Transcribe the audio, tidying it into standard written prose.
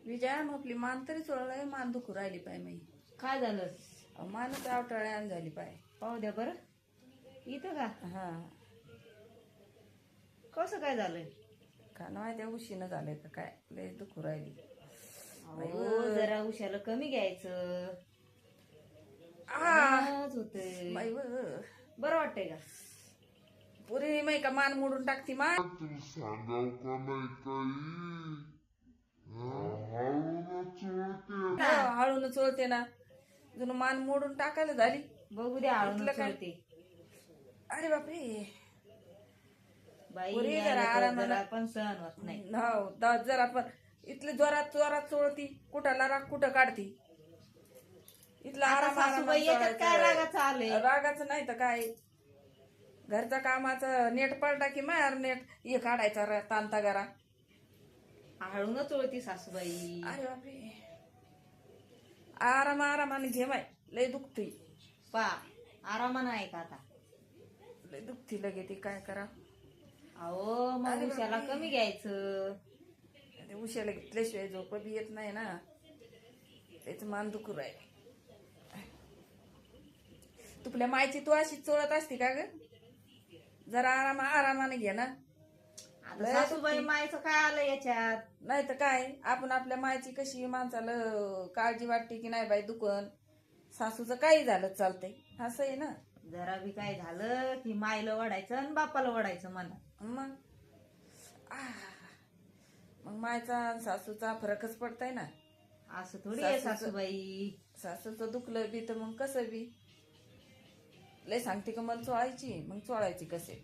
विजया मग आपली मान तरी चोळलंय, मान दुखू राहिली पाय मी. काय झालं? मानच आवटाळ्यान झाली पाय. पाहू द्या बरं. इथं का? हा कसं काय झालंय? का नाही त्या उशीनं झालंय का काय, लय दुखू राहिली. हो जरा उशाला कमी घ्यायचं. आ होतंय. बाई बरं वाटतंय का? पुरी माई का मान मोडून टाकती मान. हळून चोळते ना, जुन मान मोडून टाकायला झाली. बघू द्या हळून इथलं काय? चोळते. अरे बापरे. बाई पुरी यायला जरा तर आरामानं. जरा पण सहन होत नाही. हो जरा पण इथली जोरात जोरात चोळती, कुठाला राग कुठं काढती. इथला आता आराम सासूबाई येतात काय रागाचं आलंय? रागाचं नाही तर काय, घरच्या कामाचं नेट पडला की मार नेट हे काढायचा तांता गरा. हळून चोळती सासूबाई. अरे बापरे. आरामाने घे माय, लय दुखती. पा आरामानं आहे का आता? लय दुखती लगे ती, काय करा. अहो मग उशाला कमी घ्यायचं. उशाला घेतल्याशिवाय झोप बी येत नाही ना, त्याच मान दुखू राहील. तुपल्या मायची तू अशी चोळत असती का ग? जरा आरामाने घे ना. आता सासूबाई मायचं काय आलं याच्यात? नाही तर काय, आपण आपल्या मायची कशी माणसाला काळजी वाटते की नाही बाई दुकान, सासूचं काही झालं चालतंय, असं आहे ना. जरा बी काय झालं की मायला वडायचं आणि बापाला वडायचं म्हणा. मग मायचा आणि सासूचा फरकच पडताय ना. असं थोडी आहे सासूबाई. सासूचं दुखलं बी तर मग कसं बी लय सांगते का मला चोळायची, मग चोळायची कसे.